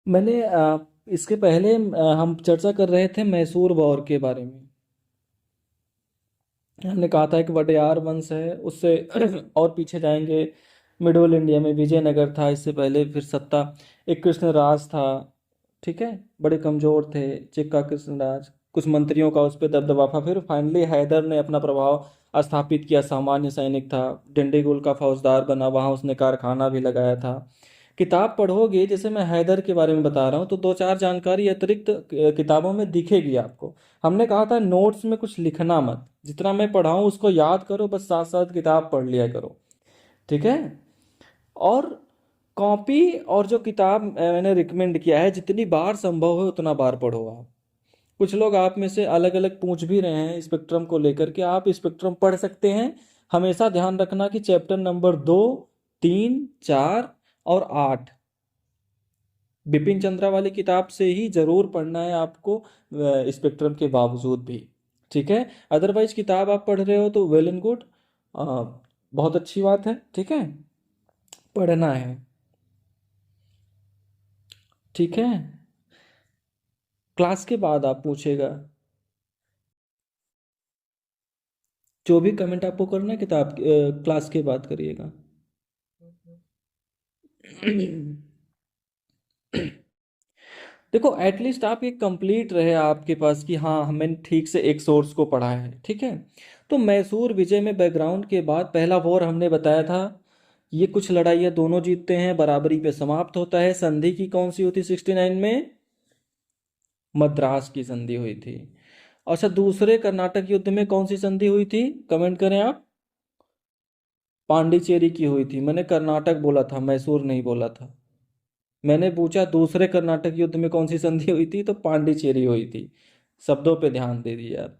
मैंने इसके पहले हम चर्चा कर रहे थे मैसूर वॉर के बारे में। हमने कहा था कि वडेयार वंश है उससे और पीछे जाएंगे। मिडल इंडिया में विजयनगर था, इससे पहले फिर सत्ता एक कृष्णराज था। ठीक है, बड़े कमजोर थे। चिक्का कृष्णराज, कुछ मंत्रियों का उस पर दबदबा था। फिर फाइनली हैदर ने अपना प्रभाव स्थापित किया। सामान्य सैनिक था, डिंडीगुल का फौजदार बना, वहां उसने कारखाना भी लगाया था। किताब पढ़ोगे, जैसे मैं हैदर के बारे में बता रहा हूँ, तो दो चार जानकारी अतिरिक्त किताबों में दिखेगी आपको। हमने कहा था नोट्स में कुछ लिखना मत, जितना मैं पढ़ाऊँ उसको याद करो, बस साथ साथ किताब पढ़ लिया करो। ठीक है। और कॉपी और जो किताब मैंने रिकमेंड किया है, जितनी बार संभव है उतना बार पढ़ो आप। कुछ लोग आप में से अलग अलग पूछ भी रहे हैं स्पेक्ट्रम को लेकर के, आप स्पेक्ट्रम पढ़ सकते हैं। हमेशा ध्यान रखना कि चैप्टर नंबर 2, 3, 4 और 8 बिपिन चंद्रा वाली किताब से ही जरूर पढ़ना है आपको, स्पेक्ट्रम के बावजूद भी। ठीक है। अदरवाइज किताब आप पढ़ रहे हो तो वेल एंड गुड, बहुत अच्छी बात है। ठीक है, पढ़ना है। ठीक है, क्लास के बाद आप पूछेगा। जो भी कमेंट आपको करना है क्लास के बाद करिएगा। देखो, एटलीस्ट आप ये कंप्लीट रहे आपके पास कि हाँ हमने ठीक से एक सोर्स को पढ़ा है। ठीक है। तो मैसूर विजय में बैकग्राउंड के बाद पहला वॉर हमने बताया था, ये कुछ लड़ाइयाँ दोनों जीतते हैं, बराबरी पे समाप्त होता है। संधि की कौन सी हुई थी 69 में? मद्रास की संधि हुई थी। अच्छा, दूसरे कर्नाटक युद्ध में कौन सी संधि हुई थी? कमेंट करें आप। पांडिचेरी की हुई थी। मैंने कर्नाटक बोला था, मैसूर नहीं बोला था। मैंने पूछा दूसरे कर्नाटक युद्ध में कौन सी संधि हुई थी, तो पांडिचेरी हुई थी। शब्दों पे ध्यान दे दिए आप।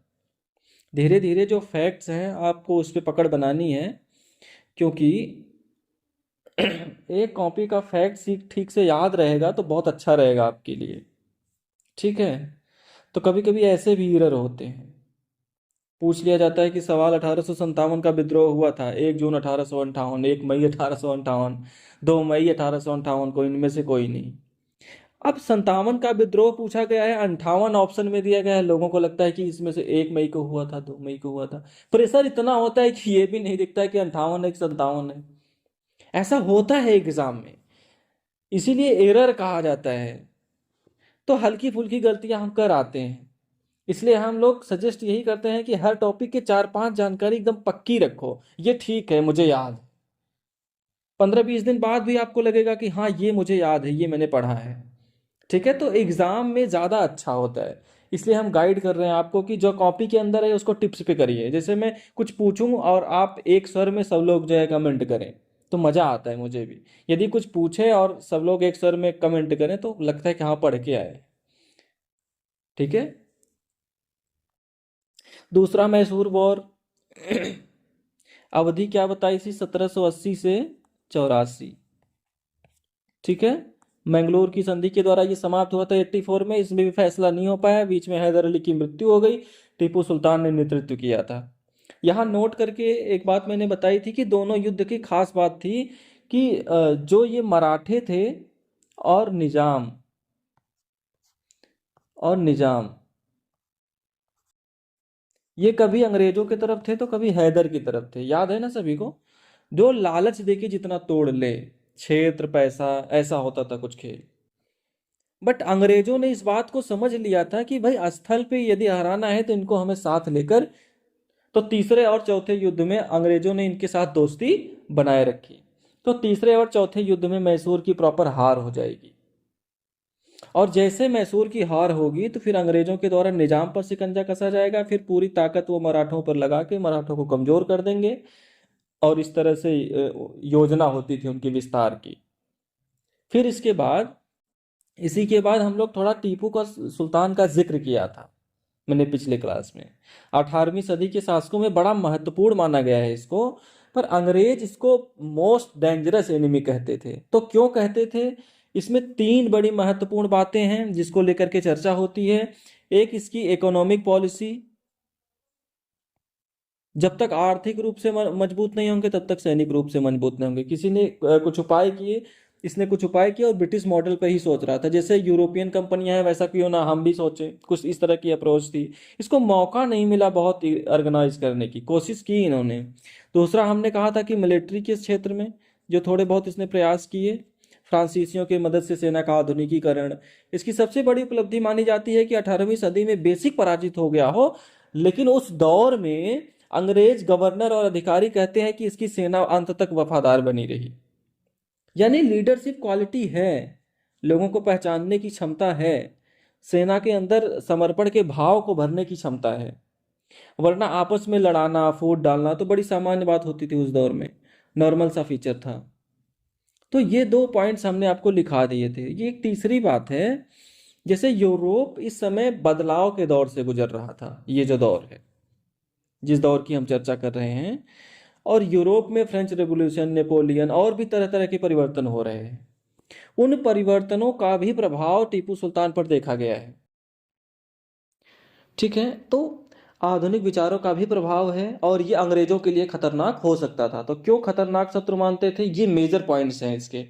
धीरे धीरे जो फैक्ट्स हैं आपको उस पर पकड़ बनानी है, क्योंकि एक कॉपी का फैक्ट ठीक से याद रहेगा तो बहुत अच्छा रहेगा आपके लिए। ठीक है। तो कभी कभी ऐसे भी एरर होते हैं। पूछ लिया जाता है कि सवाल 1857 का विद्रोह हुआ था, 1 जून 1858, 1 मई 1858, 2 मई 1858, को इनमें से कोई नहीं। अब 57 का विद्रोह पूछा गया है, 58 ऑप्शन में दिया गया है, लोगों को लगता है कि इसमें से 1 मई को हुआ था, 2 मई को हुआ था। प्रेशर इतना होता है कि ये भी नहीं दिखता है कि 58 है कि 57 है। ऐसा होता है एग्जाम में, इसीलिए एरर कहा जाता है। तो हल्की फुल्की गलतियां हम कर आते हैं, इसलिए हम लोग सजेस्ट यही करते हैं कि हर टॉपिक के 4-5 जानकारी एकदम पक्की रखो। ये ठीक है, मुझे याद है। 15-20 दिन बाद भी आपको लगेगा कि हाँ ये मुझे याद है, ये मैंने पढ़ा है। ठीक है, तो एग्जाम में ज़्यादा अच्छा होता है। इसलिए हम गाइड कर रहे हैं आपको कि जो कॉपी के अंदर है उसको टिप्स पे करिए। जैसे मैं कुछ पूछूं और आप एक स्वर में सब लोग जो है कमेंट करें, तो मज़ा आता है मुझे भी। यदि कुछ पूछे और सब लोग एक स्वर में कमेंट करें तो लगता है कि हाँ पढ़ के आए। ठीक है। दूसरा मैसूर वॉर अवधि क्या बताई थी? 1780 से 84। ठीक है। मैंगलोर की संधि के द्वारा ये समाप्त हुआ था 84 में। इसमें भी फैसला नहीं हो पाया, बीच में हैदर अली की मृत्यु हो गई। टीपू सुल्तान ने नेतृत्व किया था। यहाँ नोट करके एक बात मैंने बताई थी कि दोनों युद्ध की खास बात थी कि जो ये मराठे थे और निजाम ये कभी अंग्रेजों की तरफ थे तो कभी हैदर की तरफ थे। याद है ना सभी को? जो लालच देके जितना तोड़ ले, क्षेत्र पैसा, ऐसा होता था कुछ खेल। बट अंग्रेजों ने इस बात को समझ लिया था कि भाई स्थल पे यदि हराना है तो इनको हमें साथ लेकर। तो तीसरे और चौथे युद्ध में अंग्रेजों ने इनके साथ दोस्ती बनाए रखी। तो तीसरे और चौथे युद्ध में मैसूर की प्रॉपर हार हो जाएगी। और जैसे मैसूर की हार होगी तो फिर अंग्रेजों के द्वारा निजाम पर शिकंजा कसा जाएगा, फिर पूरी ताकत वो मराठों पर लगा के मराठों को कमजोर कर देंगे। और इस तरह से योजना होती थी उनकी विस्तार की। फिर इसके बाद, इसी के बाद हम लोग थोड़ा टीपू का सुल्तान का जिक्र किया था मैंने पिछले क्लास में। 18वीं सदी के शासकों में बड़ा महत्वपूर्ण माना गया है इसको। पर अंग्रेज इसको मोस्ट डेंजरस एनिमी कहते थे। तो क्यों कहते थे? इसमें 3 बड़ी महत्वपूर्ण बातें हैं जिसको लेकर के चर्चा होती है। एक, इसकी इकोनॉमिक पॉलिसी। जब तक आर्थिक रूप से मजबूत नहीं होंगे तब तक सैनिक रूप से मजबूत नहीं होंगे। किसी ने कुछ उपाय किए इसने कुछ उपाय किया और ब्रिटिश मॉडल पे ही सोच रहा था, जैसे यूरोपियन कंपनियां हैं वैसा क्यों ना हम भी सोचें, कुछ इस तरह की अप्रोच थी। इसको मौका नहीं मिला बहुत ऑर्गेनाइज करने की, कोशिश की इन्होंने। दूसरा हमने कहा था कि मिलिट्री के क्षेत्र में जो थोड़े बहुत इसने प्रयास किए, फ्रांसीसियों की मदद से सेना का आधुनिकीकरण। इसकी सबसे बड़ी उपलब्धि मानी जाती है कि 18वीं सदी में बेसिक पराजित हो गया हो, लेकिन उस दौर में अंग्रेज गवर्नर और अधिकारी कहते हैं कि इसकी सेना अंत तक वफादार बनी रही। यानी लीडरशिप क्वालिटी है, लोगों को पहचानने की क्षमता है, सेना के अंदर समर्पण के भाव को भरने की क्षमता है। वरना आपस में लड़ाना, फूट डालना तो बड़ी सामान्य बात होती थी उस दौर में, नॉर्मल सा फीचर था। तो ये दो पॉइंट्स हमने आपको लिखा दिए थे। ये एक तीसरी बात है, जैसे यूरोप इस समय बदलाव के दौर से गुजर रहा था, ये जो दौर है जिस दौर की हम चर्चा कर रहे हैं, और यूरोप में फ्रेंच रेवोल्यूशन, नेपोलियन और भी तरह तरह के परिवर्तन हो रहे हैं। उन परिवर्तनों का भी प्रभाव टीपू सुल्तान पर देखा गया है। ठीक है, तो आधुनिक विचारों का भी प्रभाव है और ये अंग्रेजों के लिए खतरनाक हो सकता था। तो क्यों खतरनाक शत्रु मानते थे, ये मेजर पॉइंट्स हैं इसके।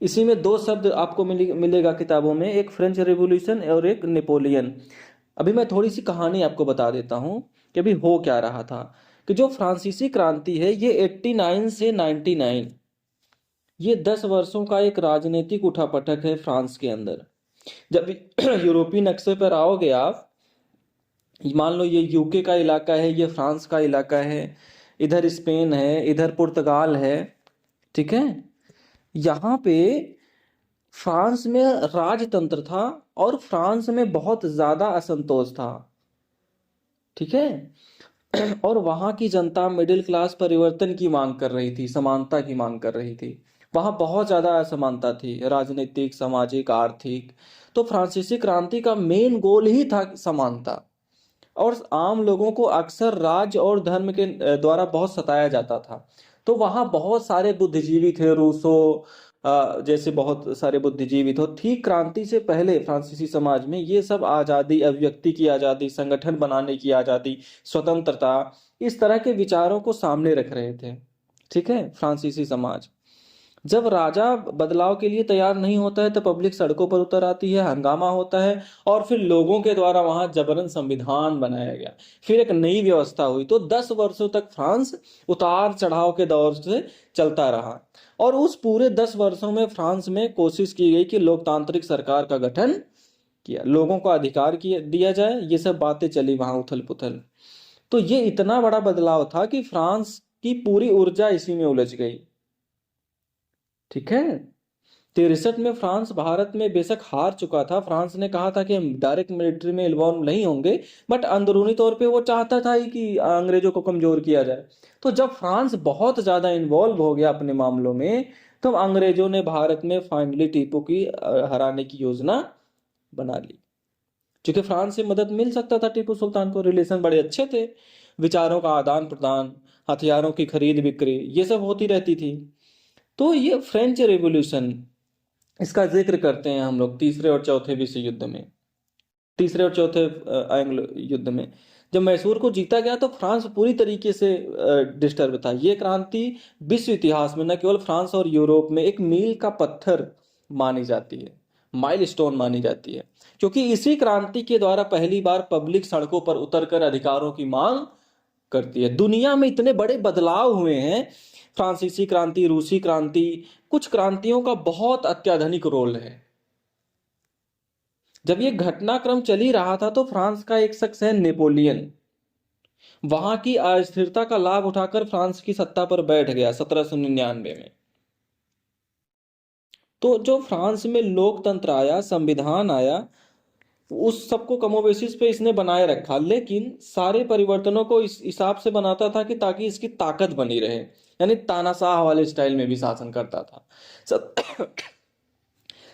इसी में दो शब्द आपको मिलेगा किताबों में, एक फ्रेंच रेवोल्यूशन और एक नेपोलियन। अभी मैं थोड़ी सी कहानी आपको बता देता हूँ कि अभी हो क्या रहा था। कि जो फ्रांसीसी क्रांति है ये 89 से 99, ये 10 वर्षों का एक राजनीतिक उठापटक है फ्रांस के अंदर। जब यूरोपीय नक्शे पर आओगे आप, मान लो ये यूके का इलाका है, ये फ्रांस का इलाका है, इधर स्पेन है, इधर पुर्तगाल है, ठीक है। यहाँ पे फ्रांस में राजतंत्र था और फ्रांस में बहुत ज्यादा असंतोष था, ठीक है। और वहां की जनता मिडिल क्लास परिवर्तन की मांग कर रही थी, समानता की मांग कर रही थी। वहां बहुत ज्यादा असमानता थी, राजनीतिक, सामाजिक, आर्थिक। तो फ्रांसीसी क्रांति का मेन गोल ही था समानता। और आम लोगों को अक्सर राज्य और धर्म के द्वारा बहुत सताया जाता था। तो वहाँ बहुत सारे बुद्धिजीवी थे, रूसो जैसे बहुत सारे बुद्धिजीवी थे। ठीक क्रांति से पहले फ्रांसीसी समाज में ये सब आज़ादी, अभिव्यक्ति की आज़ादी, संगठन बनाने की आज़ादी, स्वतंत्रता, इस तरह के विचारों को सामने रख रहे थे, ठीक है, फ्रांसीसी समाज। जब राजा बदलाव के लिए तैयार नहीं होता है तो पब्लिक सड़कों पर उतर आती है, हंगामा होता है और फिर लोगों के द्वारा वहां जबरन संविधान बनाया गया, फिर एक नई व्यवस्था हुई। तो 10 वर्षों तक फ्रांस उतार चढ़ाव के दौर से चलता रहा। और उस पूरे 10 वर्षों में फ्रांस में कोशिश की गई कि लोकतांत्रिक सरकार का गठन किया, लोगों को अधिकार दिया जाए, ये सब बातें चली वहां उथल पुथल। तो ये इतना बड़ा बदलाव था कि फ्रांस की पूरी ऊर्जा इसी में उलझ गई, ठीक है। 63 में फ्रांस भारत में बेशक हार चुका था। फ्रांस ने कहा था कि हम डायरेक्ट मिलिट्री में इन्वॉल्व नहीं होंगे, बट अंदरूनी तौर पे वो चाहता था ही कि अंग्रेजों को कमजोर किया जाए। तो जब फ्रांस बहुत ज्यादा इन्वॉल्व हो गया अपने मामलों में, तब अंग्रेजों ने भारत में फाइनली टीपू की हराने की योजना बना ली। क्योंकि फ्रांस से मदद मिल सकता था टीपू सुल्तान को, रिलेशन बड़े अच्छे थे, विचारों का आदान प्रदान, हथियारों की खरीद बिक्री, ये सब होती रहती थी। तो ये फ्रेंच रेवोल्यूशन, इसका जिक्र करते हैं हम लोग तीसरे और चौथे विश्व युद्ध में, तीसरे और चौथे एंग्लो युद्ध में। जब मैसूर को जीता गया तो फ्रांस पूरी तरीके से डिस्टर्ब था। ये क्रांति विश्व इतिहास में न केवल फ्रांस और यूरोप में एक मील का पत्थर मानी जाती है, माइलस्टोन मानी जाती है। क्योंकि इसी क्रांति के द्वारा पहली बार पब्लिक सड़कों पर उतरकर अधिकारों की मांग करती है। दुनिया में इतने बड़े बदलाव हुए हैं, फ्रांसीसी क्रांति, रूसी क्रांति, कुछ क्रांतियों का बहुत अत्याधुनिक रोल है। जब ये घटनाक्रम चल ही रहा था तो फ्रांस का एक शख्स है नेपोलियन, वहां की अस्थिरता का लाभ उठाकर फ्रांस की सत्ता पर बैठ गया 1799 में। तो जो फ्रांस में लोकतंत्र आया, संविधान आया, उस सबको कमोबेसिस पे इसने बनाए रखा, लेकिन सारे परिवर्तनों को इस हिसाब से बनाता था कि ताकि इसकी ताकत बनी रहे, यानी तानाशाह वाले स्टाइल में भी शासन करता था।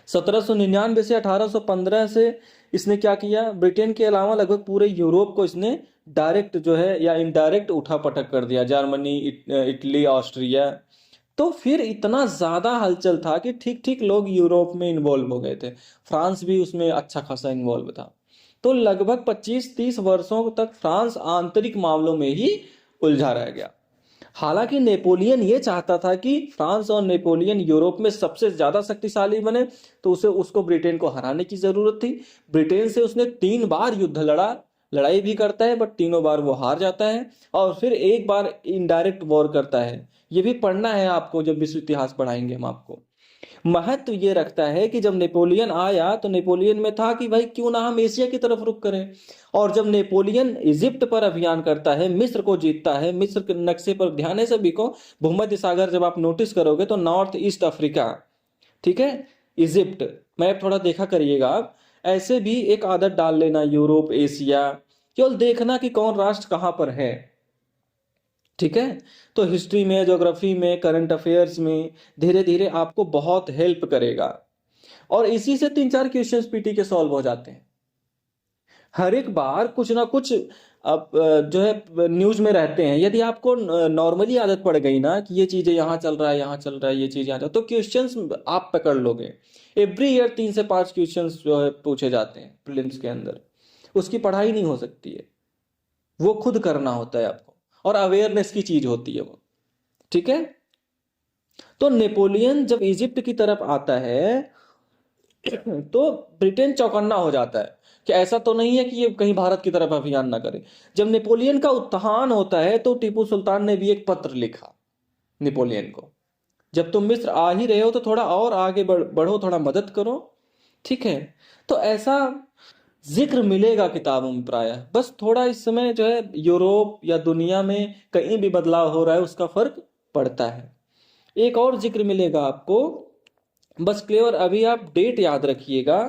1799 से 1815 से इसने क्या किया, ब्रिटेन के अलावा लगभग पूरे यूरोप को इसने डायरेक्ट जो है या इनडायरेक्ट उठा पटक कर दिया, जर्मनी, इटली, ऑस्ट्रिया। तो फिर इतना ज्यादा हलचल था कि ठीक ठीक लोग यूरोप में इन्वॉल्व हो गए थे, फ्रांस भी उसमें अच्छा खासा इन्वॉल्व था। तो लगभग 25-30 वर्षों तक फ्रांस आंतरिक मामलों में ही उलझा रह गया। हालांकि नेपोलियन ये चाहता था कि फ्रांस और नेपोलियन यूरोप में सबसे ज्यादा शक्तिशाली बने, तो उसे उसको ब्रिटेन को हराने की जरूरत थी। ब्रिटेन से उसने 3 बार युद्ध लड़ा, लड़ाई भी करता है बट तीनों बार वो हार जाता है, और फिर एक बार इनडायरेक्ट वॉर करता है। ये भी पढ़ना है आपको, जब विश्व इतिहास पढ़ाएंगे हम आपको। महत्व ये रखता है कि जब नेपोलियन आया तो नेपोलियन में था कि भाई क्यों ना हम एशिया की तरफ रुख करें। और जब नेपोलियन इजिप्ट पर अभियान करता है, मिस्र को जीतता है, मिस्र के नक्शे पर ध्यान है सभी को, भूमध्य सागर जब आप नोटिस करोगे तो नॉर्थ ईस्ट अफ्रीका, ठीक है, इजिप्ट, मैप थोड़ा देखा करिएगा आप। ऐसे भी एक आदत डाल लेना, यूरोप, एशिया, केवल देखना कि कौन राष्ट्र कहां पर है, ठीक है। तो हिस्ट्री में, ज्योग्राफी में, करंट अफेयर्स में धीरे धीरे आपको बहुत हेल्प करेगा। और इसी से 3-4 क्वेश्चंस पीटी के सॉल्व हो जाते हैं। हर एक बार कुछ ना कुछ अब जो है न्यूज में रहते हैं। यदि आपको नॉर्मली आदत पड़ गई ना कि ये चीजें यहाँ चल रहा है, यहाँ चल रहा है, ये चीज यहाँ चल, तो क्वेश्चंस आप पकड़ लोगे। एवरी ईयर 3 से 5 क्वेश्चंस जो है पूछे जाते हैं प्रीलिम्स के अंदर। उसकी पढ़ाई नहीं हो सकती है, वो खुद करना होता है आपको, और अवेयरनेस की चीज होती है वो, ठीक है। तो नेपोलियन जब इजिप्ट की तरफ आता है तो ब्रिटेन चौकन्ना हो जाता है कि ऐसा तो नहीं है कि ये कहीं भारत की तरफ अभियान ना करे। जब नेपोलियन का उत्थान होता है तो टीपू सुल्तान ने भी एक पत्र लिखा नेपोलियन को, जब तुम मिस्र आ ही रहे हो तो थोड़ा और आगे बढ़ो, थोड़ा मदद करो, ठीक है। तो ऐसा जिक्र मिलेगा किताबों में प्रायः। बस थोड़ा इस समय जो है यूरोप या दुनिया में कहीं भी बदलाव हो रहा है उसका फर्क पड़ता है। एक और जिक्र मिलेगा आपको, बस क्लियर अभी आप डेट याद रखिएगा,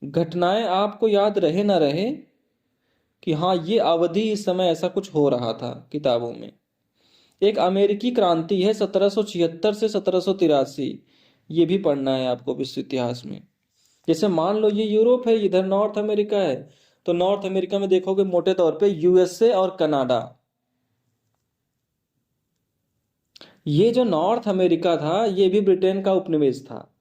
घटनाएं आपको याद रहे ना रहे कि हाँ ये अवधि इस समय ऐसा कुछ हो रहा था किताबों में। एक अमेरिकी क्रांति है 1776 से 1783, ये भी पढ़ना है आपको विश्व इतिहास में। जैसे मान लो ये यूरोप है, इधर नॉर्थ अमेरिका है, तो नॉर्थ अमेरिका में देखोगे मोटे तौर पे यूएसए और कनाडा। ये जो नॉर्थ अमेरिका था ये भी ब्रिटेन का उपनिवेश था,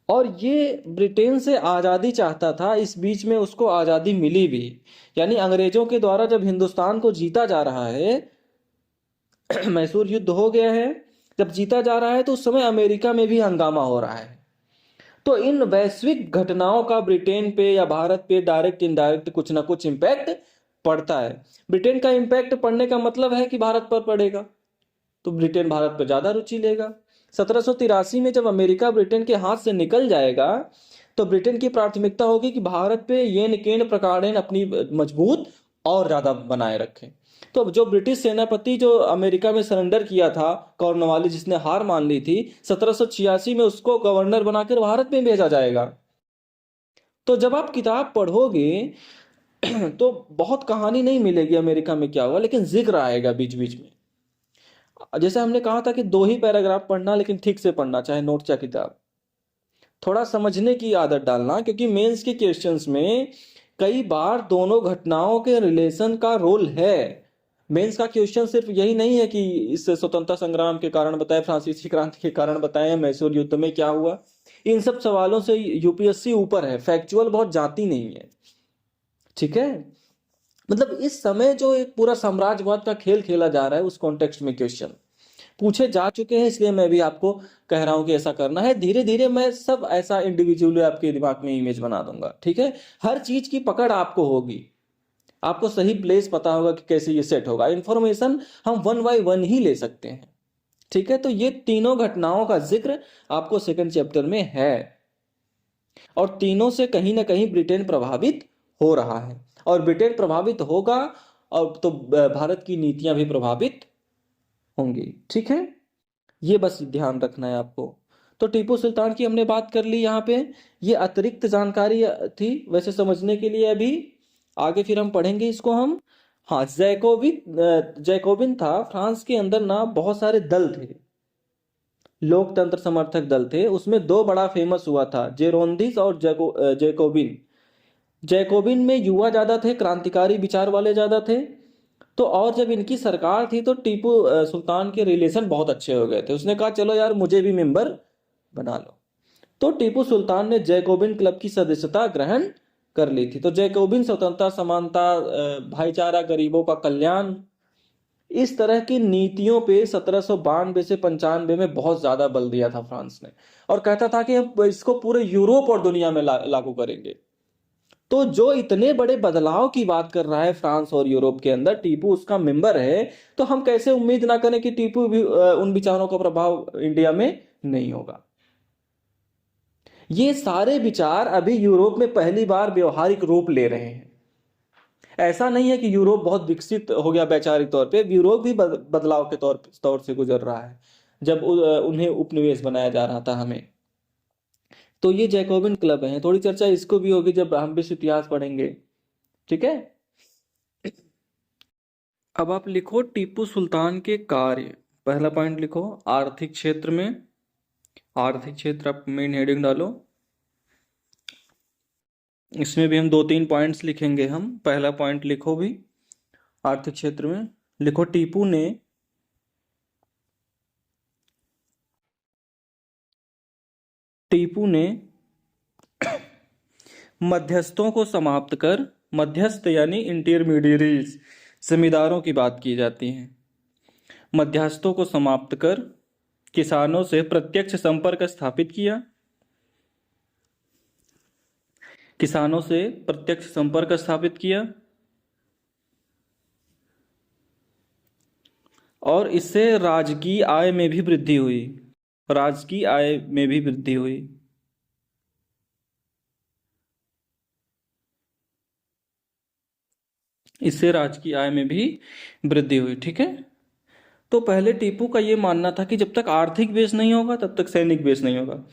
और ये ब्रिटेन से आज़ादी चाहता था। इस बीच में उसको आज़ादी मिली भी, यानी अंग्रेजों के द्वारा जब हिंदुस्तान को जीता जा रहा है मैसूर युद्ध हो गया है, जब जीता जा रहा है तो उस समय अमेरिका में भी हंगामा हो रहा है। तो इन वैश्विक घटनाओं का ब्रिटेन पे या भारत पे डायरेक्ट इनडायरेक्ट कुछ ना कुछ इम्पैक्ट पड़ता है। ब्रिटेन का इम्पैक्ट पड़ने का मतलब है कि भारत पर पड़ेगा, तो ब्रिटेन भारत पर ज्यादा रुचि लेगा। 1783 में जब अमेरिका ब्रिटेन के हाथ से निकल जाएगा तो ब्रिटेन की प्राथमिकता होगी कि भारत पे येन केन प्रकारेण अपनी मजबूत और ज्यादा बनाए रखें। तो जो ब्रिटिश सेनापति जो अमेरिका में सरेंडर किया था, कॉर्नवालिस, जिसने हार मान ली थी 1786 में, उसको गवर्नर बनाकर भारत में भेजा जाएगा। तो जब आप किताब पढ़ोगे तो बहुत कहानी नहीं मिलेगी अमेरिका में क्या हुआ, लेकिन जिक्र आएगा बीच बीच में। जैसे हमने कहा था कि 2 ही पैराग्राफ पढ़ना, लेकिन ठीक से पढ़ना, चाहे नोट या किताब। थोड़ा समझने की आदत डालना, क्योंकि मेंस के क्वेश्चंस में कई बार दोनों घटनाओं के रिलेशन का रोल है। मेंस का क्वेश्चन सिर्फ यही नहीं है कि इस स्वतंत्रता संग्राम के कारण बताएं, फ्रांसीसी क्रांति के कारण बताएं, मैसूर युद्ध में क्या हुआ। इन सब सवालों से यूपीएससी ऊपर है, फैक्चुअल बहुत जाती नहीं है, ठीक है। मतलब इस समय जो एक पूरा साम्राज्यवाद का खेल खेला जा रहा है उस कॉन्टेक्स्ट में क्वेश्चन पूछे जा चुके हैं, इसलिए मैं भी आपको कह रहा हूं कि ऐसा करना है। धीरे धीरे मैं सब ऐसा इंडिविजुअली आपके दिमाग में इमेज बना दूंगा, ठीक है। हर चीज की पकड़ आपको होगी, आपको सही प्लेस पता होगा कि कैसे ये सेट होगा। इंफॉर्मेशन हम 1 बाय 1 ही ले सकते हैं, ठीक है। तो ये तीनों घटनाओं का जिक्र आपको सेकंड चैप्टर में है, और तीनों से कहीं ना कहीं ब्रिटेन प्रभावित हो रहा है, और ब्रिटेन प्रभावित होगा और तो भारत की नीतियां भी प्रभावित होंगी, ठीक है। ये बस ध्यान रखना है आपको। तो टीपू सुल्तान की हमने बात कर ली यहाँ पे, ये अतिरिक्त जानकारी थी वैसे समझने के लिए। अभी आगे फिर हम पढ़ेंगे इसको हम। हाँ, जैकोबिन था। फ्रांस के अंदर ना बहुत सारे दल थे, लोकतंत्र समर्थक दल थे। उसमें 2 बड़ा फेमस हुआ था, जेरोंदिस और जैकोबिन। जैकोबिन में युवा ज्यादा थे, क्रांतिकारी विचार वाले ज्यादा थे। तो और जब इनकी सरकार थी तो टीपू सुल्तान के रिलेशन बहुत अच्छे हो गए थे। उसने कहा चलो यार मुझे भी मेंबर बना लो। तो टीपू सुल्तान ने जैकोबिन क्लब की सदस्यता ग्रहण कर ली थी। तो जैकोबिन स्वतंत्रता, समानता, भाईचारा, गरीबों का कल्याण, इस तरह की नीतियों पे 1792 से 95 में बहुत ज्यादा बल दिया था फ्रांस ने, और कहता था कि हम इसको पूरे यूरोप और दुनिया में लागू करेंगे। तो जो इतने बड़े बदलाव की बात कर रहा है फ्रांस और यूरोप के अंदर, टीपू उसका मेंबर है, तो हम कैसे उम्मीद ना करें कि टीपू भी उन विचारों का प्रभाव इंडिया में नहीं होगा। ये सारे विचार अभी यूरोप में पहली बार व्यवहारिक रूप ले रहे हैं। ऐसा नहीं है कि यूरोप बहुत विकसित हो गया वैचारिक तौर पे, यूरोप भी बदलाव के तौर से गुजर रहा है, जब उन्हें उपनिवेश बनाया जा रहा था हमें। तो ये जैकोबिन क्लब है, थोड़ी चर्चा इसको भी होगी जब हम विश्व इतिहास पढ़ेंगे। ठीक है। अब आप लिखो टीपू सुल्तान के कार्य। पहला पॉइंट लिखो आर्थिक क्षेत्र में, आर्थिक क्षेत्र आप मेन हेडिंग डालो। इसमें भी हम 2-3 पॉइंट्स लिखेंगे। हम पहला पॉइंट लिखो भी आर्थिक क्षेत्र में, लिखो टीपू ने मध्यस्थों को समाप्त कर, मध्यस्थ यानी इंटरमीडियरीज, जमींदारों की बात की जाती है, मध्यस्थों को समाप्त कर किसानों से प्रत्यक्ष संपर्क स्थापित किया, किसानों से प्रत्यक्ष संपर्क स्थापित किया, और इससे राजकीय आय में भी वृद्धि हुई, राजकीय आय में भी वृद्धि हुई। इससे राजकीय आय में भी वृद्धि हुई। ठीक है। तो पहले टीपू का ये मानना था कि जब तक आर्थिक बेस नहीं होगा तब तक सैनिक बेस नहीं होगा,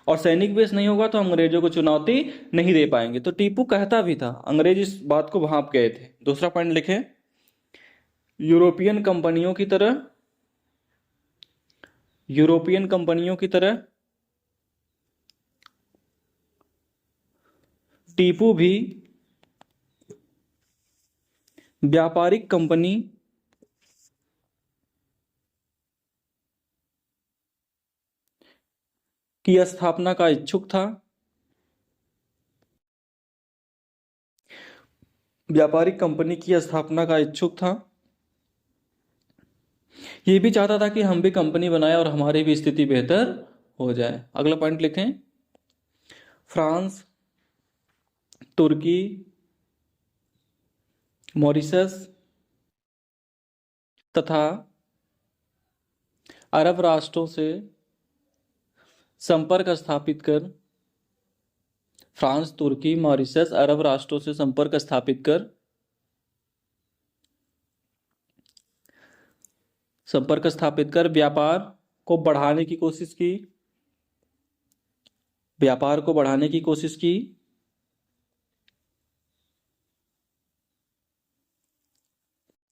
और सैनिक बेस नहीं होगा तो हम अंग्रेजों को चुनौती नहीं दे पाएंगे। तो टीपू कहता भी था, अंग्रेज इस बात को भांप गए थे। दूसरा पॉइंट लिखे यूरोपियन कंपनियों की तरह, यूरोपियन कंपनियों की तरह टीपू भी व्यापारिक कंपनी की स्थापना का इच्छुक था, व्यापारिक कंपनी की स्थापना का इच्छुक था। ये भी चाहता था कि हम भी कंपनी बनाए और हमारी भी स्थिति बेहतर हो जाए। अगला पॉइंट लिखें फ्रांस, तुर्की, मॉरिशस तथा अरब राष्ट्रों से संपर्क स्थापित कर, फ्रांस, तुर्की, मॉरिशस, अरब राष्ट्रों से संपर्क स्थापित कर, संपर्क स्थापित कर व्यापार को बढ़ाने की कोशिश की, व्यापार को बढ़ाने की कोशिश की।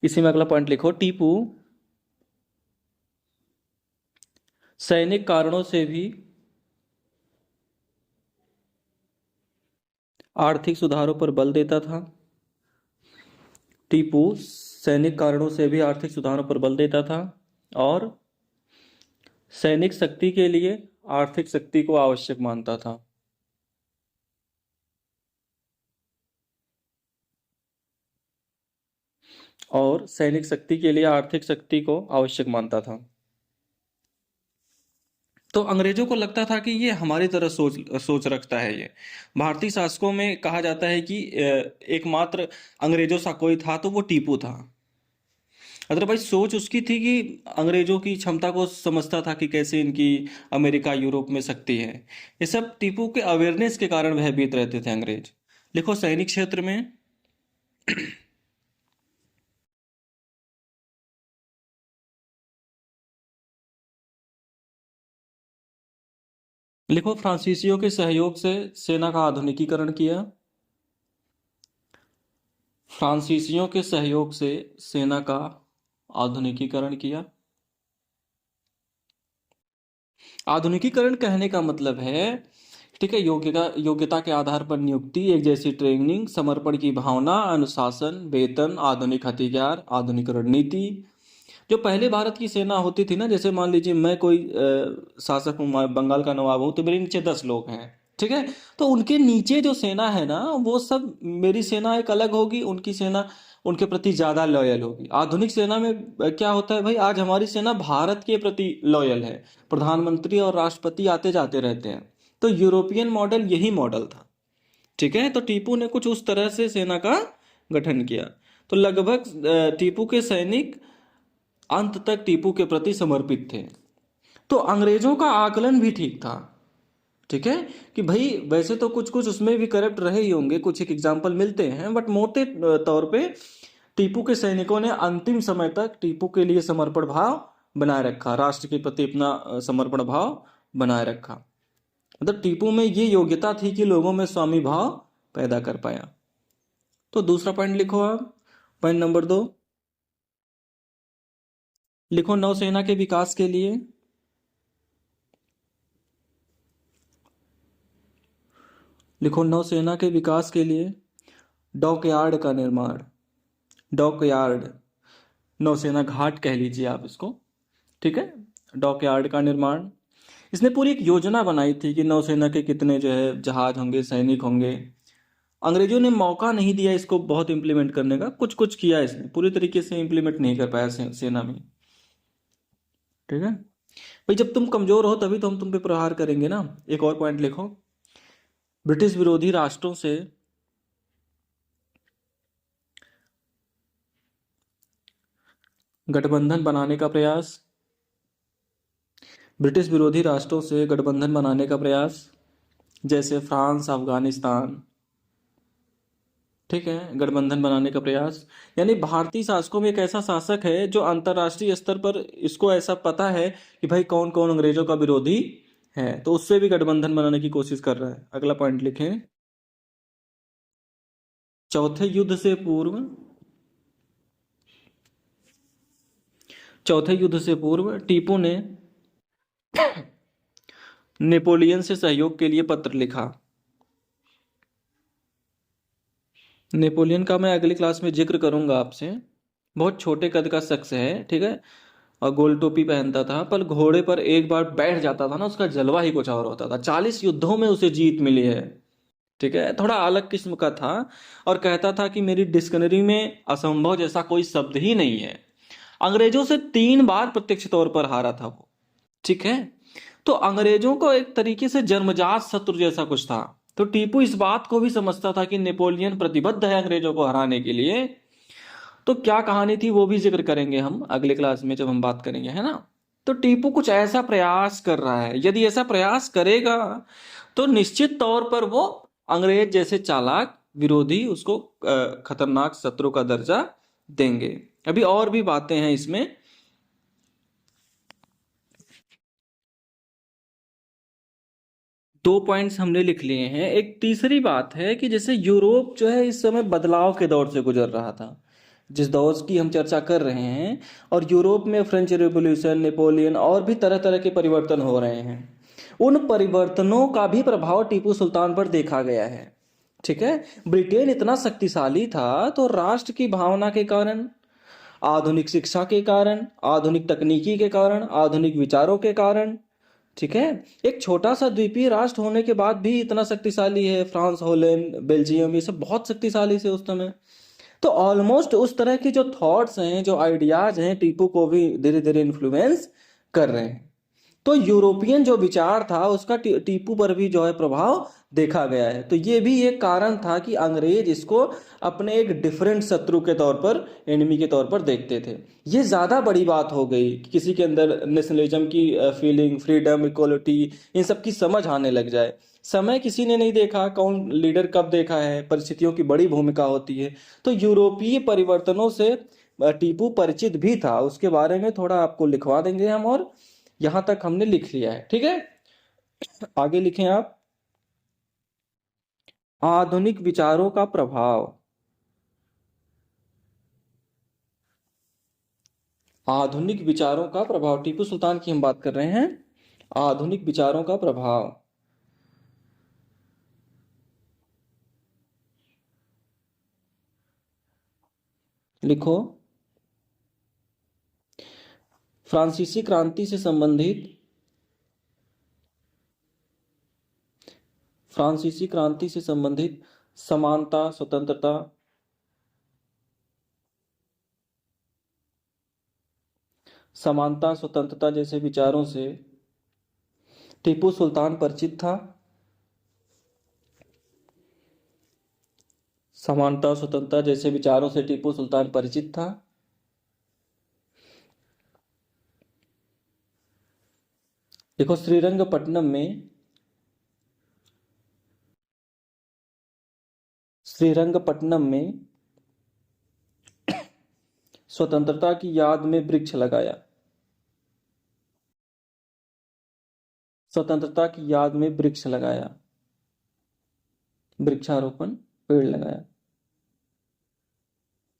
इसी में अगला पॉइंट लिखो टीपू सैनिक कारणों से भी आर्थिक सुधारों पर बल देता था, टीपू सैनिक कारणों से भी आर्थिक सुधारों पर बल देता था और सैनिक शक्ति के लिए आर्थिक शक्ति को आवश्यक मानता था। और सैनिक शक्ति के लिए आर्थिक शक्ति को आवश्यक मानता था। तो अंग्रेजों को लगता था कि ये हमारी तरह सोच सोच रखता है। ये भारतीय शासकों में कहा जाता है कि एकमात्र अंग्रेजों सा कोई था तो वो टीपू था। अदरवाइज सोच उसकी थी कि अंग्रेजों की क्षमता को समझता था कि कैसे इनकी अमेरिका यूरोप में शक्ति है। ये सब टीपू के अवेयरनेस के कारण भयभीत रहते थे अंग्रेज। लिखो सैनिक क्षेत्र में लिखो फ्रांसीसियों के सहयोग से सेना का आधुनिकीकरण किया, फ्रांसीसियों के सहयोग से सेना का आधुनिकीकरण किया। आधुनिकीकरण कहने का मतलब है, ठीक है, योग्यता के आधार पर नियुक्ति, एक जैसी ट्रेनिंग, समर्पण की भावना, अनुशासन, वेतन, आधुनिक हथियार, आधुनिक रणनीति। जो पहले भारत की सेना होती थी ना, जैसे मान लीजिए मैं कोई शासक हूँ, मैं बंगाल का नवाब हूँ, तो मेरे नीचे 10 लोग हैं, ठीक है। तो उनके नीचे जो सेना है ना, वो सब, मेरी सेना एक अलग होगी, उनकी सेना उनके प्रति ज्यादा लॉयल होगी। आधुनिक सेना में क्या होता है भाई, आज हमारी सेना भारत के प्रति लॉयल है, प्रधानमंत्री और राष्ट्रपति आते जाते रहते हैं। तो यूरोपियन मॉडल यही मॉडल था। ठीक है। तो टीपू ने कुछ उस तरह से सेना का गठन किया। तो लगभग टीपू के सैनिक अंत तक टीपू के प्रति समर्पित थे। तो अंग्रेजों का आकलन भी ठीक था। ठीक है, कि भाई वैसे तो कुछ कुछ उसमें भी करप्ट रहे ही होंगे, कुछ एक एग्जाम्पल मिलते हैं, बट मोटे तौर पे टीपू के सैनिकों ने अंतिम समय तक टीपू के लिए समर्पण भाव बनाए रखा, राष्ट्र के प्रति अपना समर्पण भाव बनाए रखा। मतलब टीपू में ये योग्यता थी कि लोगों में स्वामी भाव पैदा कर पाया। तो दूसरा पॉइंट लिखो आप, पॉइंट नंबर 2 लिखो, नौसेना के विकास के लिए। लिखो, नौसेना के विकास के लिए डॉकयार्ड का निर्माण। डॉकयार्ड, नौसेना घाट कह लीजिए आप इसको। ठीक है, डॉकयार्ड का निर्माण। इसने पूरी एक योजना बनाई थी कि नौसेना के कितने जो है जहाज होंगे, सैनिक होंगे। अंग्रेजों ने मौका नहीं दिया इसको बहुत इंप्लीमेंट करने का, कुछ कुछ किया, इसने पूरी तरीके से इंप्लीमेंट नहीं कर पाया सेना में। ठीक है भाई, जब तुम कमजोर हो तभी तो हम तुम पे प्रहार करेंगे ना। एक और पॉइंट लिखो, ब्रिटिश विरोधी राष्ट्रों से गठबंधन बनाने का प्रयास। ब्रिटिश विरोधी राष्ट्रों से गठबंधन बनाने का प्रयास, जैसे फ्रांस, अफगानिस्तान। ठीक है, गठबंधन बनाने का प्रयास। यानी भारतीय शासकों में एक ऐसा शासक है जो अंतरराष्ट्रीय स्तर पर इसको ऐसा पता है कि भाई कौन कौन अंग्रेजों का विरोधी है, तो उससे भी गठबंधन बनाने की कोशिश कर रहा है। अगला पॉइंट लिखें, चौथे युद्ध से पूर्व। चौथे युद्ध से पूर्व टीपू ने नेपोलियन से सहयोग के लिए पत्र लिखा। नेपोलियन का मैं अगली क्लास में जिक्र करूंगा आपसे। बहुत छोटे कद का शख्स है, ठीक है, और गोल टोपी पहनता था, पर घोड़े पर एक बार बैठ जाता था ना, उसका जलवा ही कुछ और होता था। 40 युद्धों में उसे जीत मिली है। ठीक है, थोड़ा अलग किस्म का था, और कहता था कि मेरी डिक्शनरी में असंभव जैसा कोई शब्द ही नहीं है। अंग्रेजों से 3 बार प्रत्यक्ष तौर पर हारा था वो। ठीक है, तो अंग्रेजों को एक तरीके से जन्मजात शत्रु जैसा कुछ था। तो टीपू इस बात को भी समझता था कि नेपोलियन प्रतिबद्ध है अंग्रेजों को हराने के लिए। तो क्या कहानी थी वो भी जिक्र करेंगे हम अगले क्लास में जब हम बात करेंगे, है ना। तो टीपू कुछ ऐसा प्रयास कर रहा है, यदि ऐसा प्रयास करेगा तो निश्चित तौर पर वो अंग्रेज जैसे चालाक विरोधी उसको खतरनाक शत्रु का दर्जा देंगे। अभी और भी बातें हैं इसमें। दो पॉइंट्स हमने लिख लिए हैं। एक तीसरी बात है कि जैसे यूरोप जो है इस समय बदलाव के दौर से गुजर रहा था, जिस दौर की हम चर्चा कर रहे हैं, और यूरोप में फ्रेंच रेवोल्यूशन, नेपोलियन और भी तरह तरह के परिवर्तन हो रहे हैं। उन परिवर्तनों का भी प्रभाव टीपू सुल्तान पर देखा गया है। ठीक है, ब्रिटेन इतना शक्तिशाली था तो राष्ट्र की भावना के कारण, आधुनिक शिक्षा के कारण, आधुनिक तकनीकी के कारण, आधुनिक विचारों के कारण, ठीक है, एक छोटा सा द्वीपीय राष्ट्र होने के बाद भी इतना शक्तिशाली है। फ्रांस, हॉलैंड, बेल्जियम, ये सब बहुत शक्तिशाली थे उस समय। तो ऑलमोस्ट उस तरह के जो थॉट्स हैं, जो आइडियाज हैं, टीपू को भी धीरे धीरे इन्फ्लुएंस कर रहे हैं। तो यूरोपियन जो विचार था उसका टीपू पर भी जो है प्रभाव देखा गया है। तो ये भी एक कारण था कि अंग्रेज इसको अपने एक डिफरेंट शत्रु के तौर पर, एनिमी के तौर पर देखते थे। ये ज्यादा बड़ी बात हो गई कि किसी के अंदर नेशनलिज्म की फीलिंग, फ्रीडम, इक्वलिटी, इन सब की समझ आने लग जाए। समय किसी ने नहीं देखा, कौन लीडर कब देखा है, परिस्थितियों की बड़ी भूमिका होती है। तो यूरोपीय परिवर्तनों से टीपू परिचित भी था, उसके बारे में थोड़ा आपको लिखवा देंगे हम, और यहां तक हमने लिख लिया है। ठीक है, आगे लिखें आप, आधुनिक विचारों का प्रभाव। आधुनिक विचारों का प्रभाव, टीपू सुल्तान की हम बात कर रहे हैं। आधुनिक विचारों का प्रभाव लिखो, फ्रांसीसी क्रांति से संबंधित, फ्रांसीसी क्रांति से संबंधित समानता, स्वतंत्रता, समानता स्वतंत्रता जैसे विचारों से टीपू सुल्तान परिचित था। समानता स्वतंत्रता जैसे विचारों से टीपू सुल्तान परिचित था। देखो, श्रीरंगपट्टनम में स्वतंत्रता की याद में वृक्ष लगाया। स्वतंत्रता की याद में वृक्ष लगाया, वृक्षारोपण, पेड़ लगाया।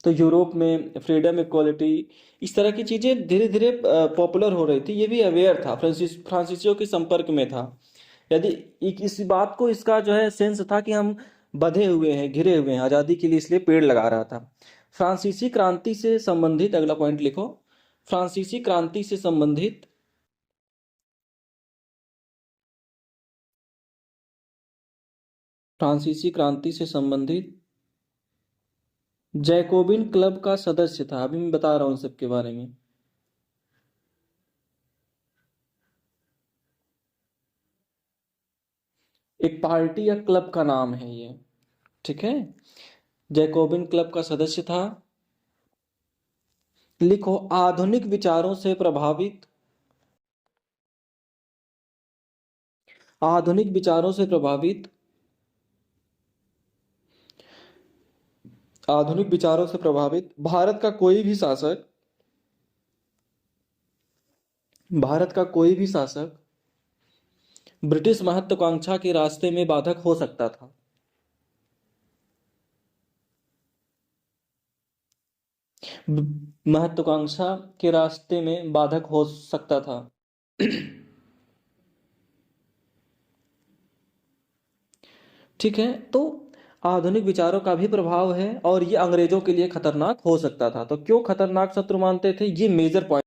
तो यूरोप में फ्रीडम, इक्वालिटी, इस तरह की चीजें धीरे धीरे पॉपुलर हो रही थी। ये भी अवेयर था, फ्रांसीसियों के संपर्क में था। यदि इस बात को, इसका जो है सेंस था कि हम बंधे हुए हैं, घिरे हुए हैं आजादी के लिए, इसलिए पेड़ लगा रहा था। फ्रांसीसी क्रांति से संबंधित अगला पॉइंट लिखो। फ्रांसीसी क्रांति से संबंधित फ्रांसीसी क्रांति से संबंधित जैकोबिन क्लब का सदस्य था। अभी मैं बता रहा हूं सबके बारे में। एक पार्टी या क्लब का नाम है ये, ठीक है। जैकोबिन क्लब का सदस्य था। लिखो, आधुनिक विचारों से प्रभावित, आधुनिक विचारों से प्रभावित, आधुनिक विचारों से प्रभावित भारत का कोई भी शासक, भारत का कोई भी शासक ब्रिटिश महत्वाकांक्षा के रास्ते में बाधक हो सकता था। महत्वाकांक्षा के रास्ते में बाधक हो सकता था। ठीक है, तो आधुनिक विचारों का भी प्रभाव है और ये अंग्रेजों के लिए खतरनाक हो सकता था। तो क्यों खतरनाक शत्रु मानते थे, ये मेजर पॉइंट